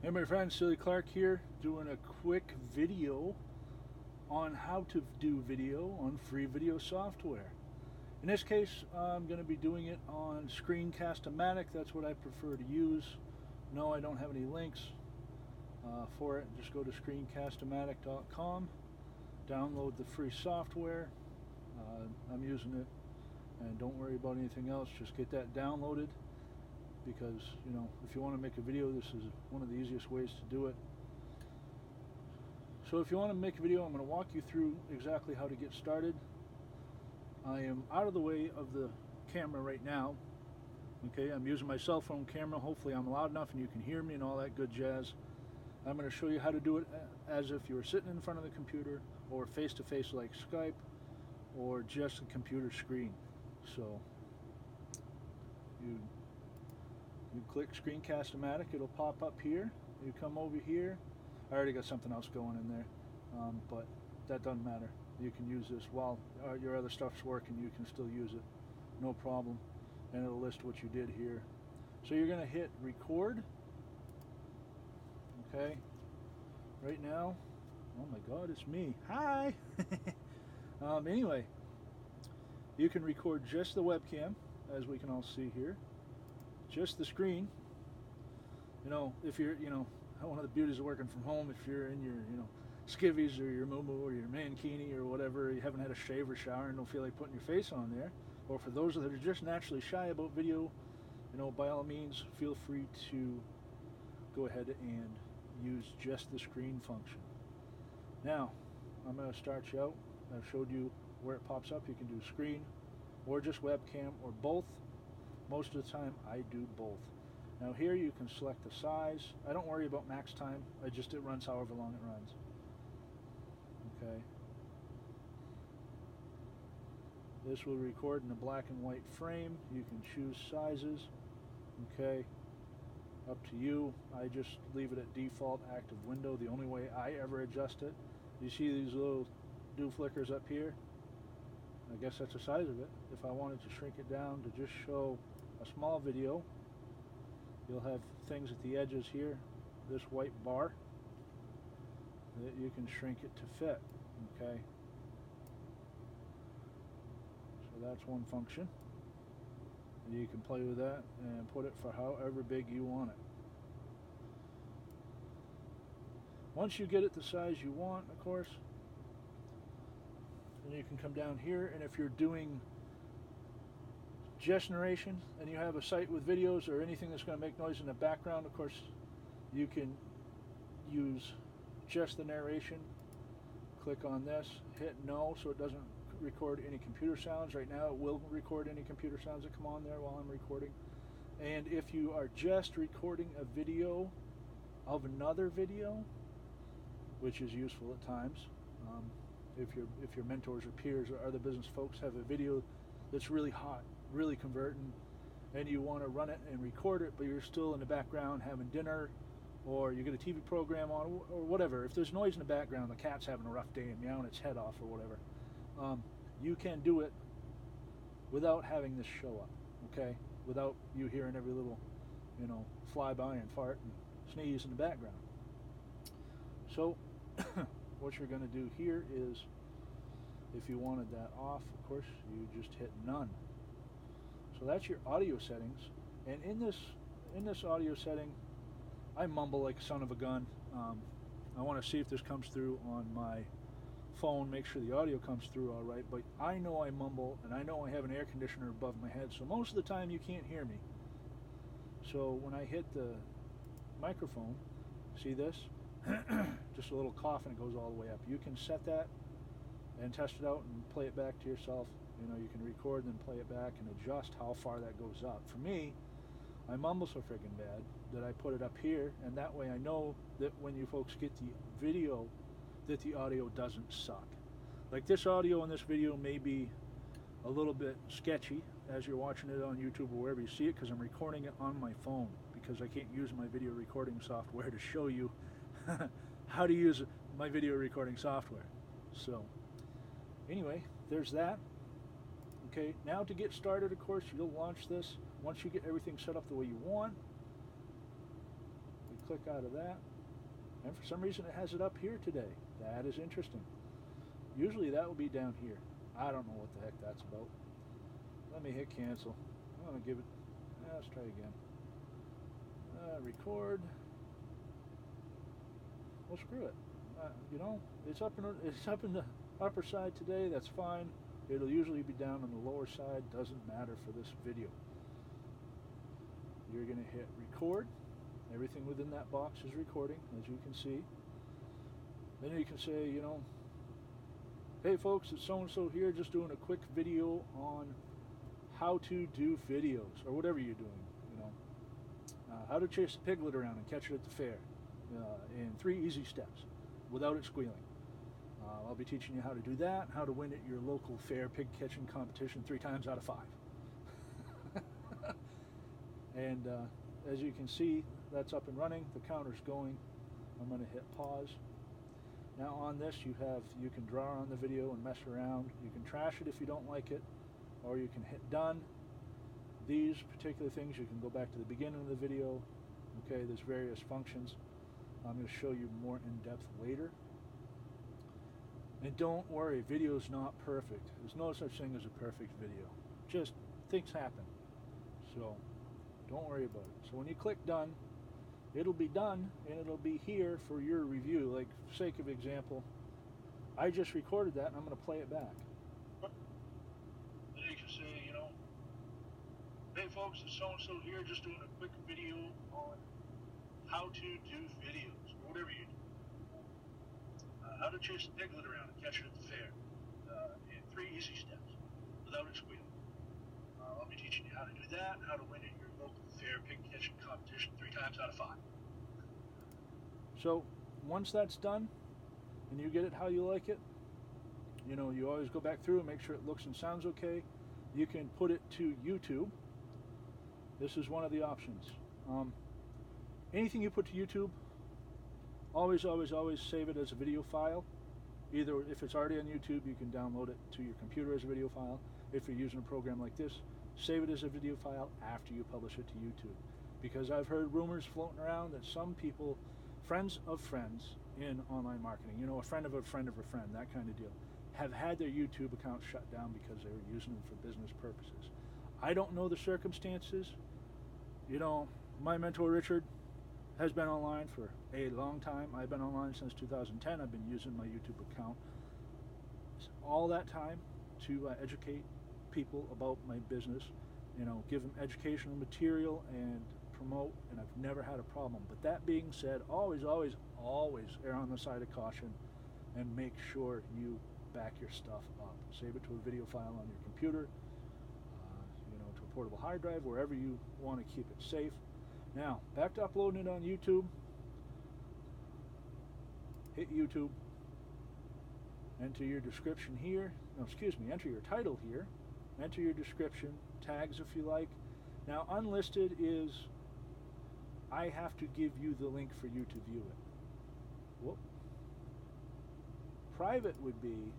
Hey my friend, Silly Clark here, doing a quick video on how to do video on free video software. In this case, I'm going to be doing it on Screencast-O-Matic. That's what I prefer to use. No, I don't have any links for it. Just go to screencast-o-matic.com, download the free software. I'm using it, and don't worry about anything else. Just get that downloaded, because if you want to make a video, this is one of the easiest ways to do it. So if you want to make a video, I'm going to walk you through exactly how to get started. I am out of the way of the camera right now. Okay, I'm using my cell phone camera. Hopefully I'm loud enough and you can hear me and all that good jazz. I'm going to show you how to do it as if you were sitting in front of the computer, or face to face like Skype, or just a computer screen. So you click Screencast-O-Matic, it'll pop up here. You come over here. I already got something else going in there, but that doesn't matter. You can use this while your other stuff's working. You can still use it, no problem, and it'll list what you did here. So you're going to hit record. Okay, right now, oh my God, it's me. Hi. Anyway, you can record just the webcam, as we can all see here. Just the screen. If you're, one of the beauties of working from home, if you're in your, skivvies or your muumuu or your mankini or whatever, you haven't had a shave or shower and don't feel like putting your face on there, or for those that are just naturally shy about video, by all means, feel free to go ahead and use just the screen function. Now, I'm going to start you out. I've showed you where it pops up. You can do screen or just webcam or both. Most of the time I do both. Now here you can select the size. I don't worry about max time. It runs however long it runs. Okay. This will record in a black and white frame. You can choose sizes. Okay. Up to you. I just leave it at default active window. The only way I ever adjust it. You see these little do flickers up here? I guess that's the size of it. If I wanted to shrink it down to just show a small video, you'll have things at the edges here, this white bar, that you can shrink it to fit. Okay, so that's one function. You can play with that and put it for however big you want it. Once you get it the size you want, of course, then you can come down here, and if you're doing just narration and you have a site with videos or anything that's going to make noise in the background, of course you can use just the narration. Click on this, hit no, so it doesn't record any computer sounds. Right now it will record any computer sounds that come on there while I'm recording. And if you are just recording a video of another video, which is useful at times, if your mentors or peers or other business folks have a video that's really hot, really converting, and you want to run it and record it, but you're still in the background having dinner, or you get a TV program on, or whatever. If there's noise in the background, the cat's having a rough day and meowing its head off or whatever, you can do it without having this show up, okay? Without you hearing every little, fly by and fart and sneeze in the background. So what you're going to do here is, if you wanted that off, of course, you just hit none. So that's your audio settings. And in this audio setting, I mumble like a son of a gun. I want to see if this comes through on my phone, make sure the audio comes through all right. But I know I mumble, and I know I have an air conditioner above my head, so most of the time you can't hear me. So when I hit the microphone, see this? Just a little cough and it goes all the way up. You can set that and test it out and play it back to yourself. You can record and then play it back and adjust how far that goes up. For me, I mumble so freaking bad that I put it up here, and that way I know that when you folks get the video, that the audio doesn't suck. Like this audio in this video may be a little bit sketchy as you're watching it on YouTube or wherever you see it, because I'm recording it on my phone, because I can't use my video recording software to show you how to use my video recording software. So anyway, there's that. Okay, now to get started, of course, you'll launch this. Once you get everything set up the way you want, we click out of that. And for some reason it has it up here today. That is interesting. Usually that will be down here. I don't know what the heck that's about. Let me hit cancel. I'm going to give it, let's try again. Record. Well, screw it. You know, it's up in the upper side today. That's fine. It'll usually be down on the lower side. Doesn't matter for this video. You're going to hit record. Everything within that box is recording, as you can see. Then you can say, you know, hey folks, it's so-and-so here, just doing a quick video on how to do videos, or whatever you're doing, you know. How to chase a piglet around and catch it at the fair in 3 easy steps without it squealing. I'll be teaching you how to do that, how to win at your local fair pig catching competition 3 times out of 5. And as you can see, that's up and running. The counter's going. I'm going to hit pause. Now on this you can draw on the video and mess around. You can trash it if you don't like it, or you can hit done. These particular things you can go back to the beginning of the video. Okay, there's various functions. I'm going to show you more in depth later. And don't worry, video's not perfect. There's no such thing as a perfect video. Just things happen. So don't worry about it. So when you click done, it'll be done and it'll be here for your review. Like, for sake of example, I just recorded that and I'm going to play it back. Then you can say, you know, hey folks, it's so-and-so here, just doing a quick video on how to do videos, or whatever you do. How to chase a piglet around and catch it at the fair in 3 easy steps without it squealing. I'll be teaching you how to do that, how to win at your local fair pig catching competition 3 times out of 5. So once that's done and you get it how you like it, you know, you always go back through and make sure it looks and sounds okay. You can put it to YouTube. This is one of the options. Anything you put to YouTube, always save it as a video file. Either if it's already on YouTube, you can download it to your computer as a video file. If you're using a program like this, save it as a video file after you publish it to YouTube. Because I've heard rumors floating around that some people, friends of friends in online marketing, you know, a friend of a friend of a friend, that kind of deal, have had their YouTube account shut down because they were using them for business purposes. I don't know the circumstances. You know, my mentor Richard has been online for a long time. I've been online since 2010. I've been using my YouTube account all that time to educate people about my business, you know, give them educational material and promote, and I've never had a problem. But that being said, always err on the side of caution and make sure you back your stuff up. Save it to a video file on your computer, you know, to a portable hard drive, wherever you want to keep it safe. Now, back to uploading it on YouTube. Hit YouTube. Enter your description here. No, excuse me, enter your title here. Enter your description, tags if you like. Now, unlisted is I have to give you the link for you to view it. Whoop. Private would be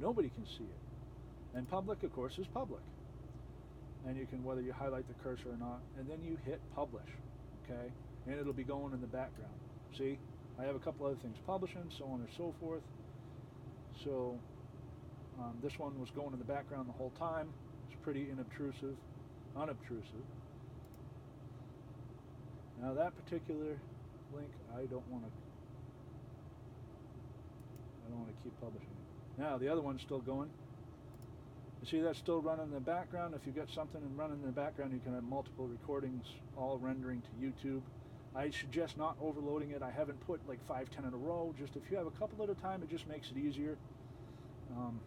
nobody can see it. And public, of course, is public. And you can, whether you highlight the cursor or not, and then you hit publish, okay? And it'll be going in the background. See, I have a couple other things publishing, so on and so forth. So this one was going in the background the whole time. It's pretty unobtrusive. Now that particular link, I don't want to keep publishing it. Now the other one's still going. You see that's still running in the background. If you've got something running in the background, you can have multiple recordings all rendering to YouTube. I suggest not overloading it. I haven't put like 5-10 in a row. Just if you have a couple at a time, it just makes it easier. And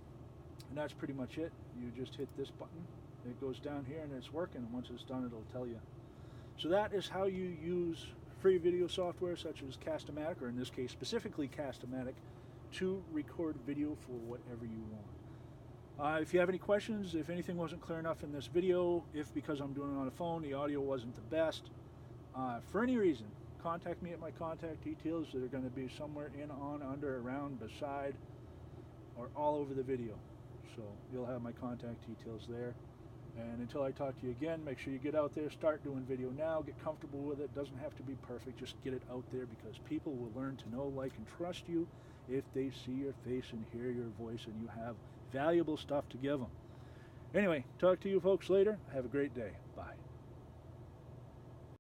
that's pretty much it. You just hit this button. It goes down here and it's working. And once it's done, it'll tell you. So that is how you use free video software such as Cast-O-Matic, or in this case specifically Cast-O-Matic, to record video for whatever you want. If you have any questions, if anything wasn't clear enough in this video, if because I'm doing it on a phone the audio wasn't the best, for any reason, contact me at my contact details that are going to be somewhere in, on, under, around, beside, or all over the video. So you'll have my contact details there. And until I talk to you again, make sure you get out there, start doing video now, get comfortable with it. Doesn't have to be perfect, just get it out there, because people will learn to know, like, and trust you if they see your face and hear your voice and you have valuable stuff to give them. Anyway, talk to you folks later. Have a great day. Bye.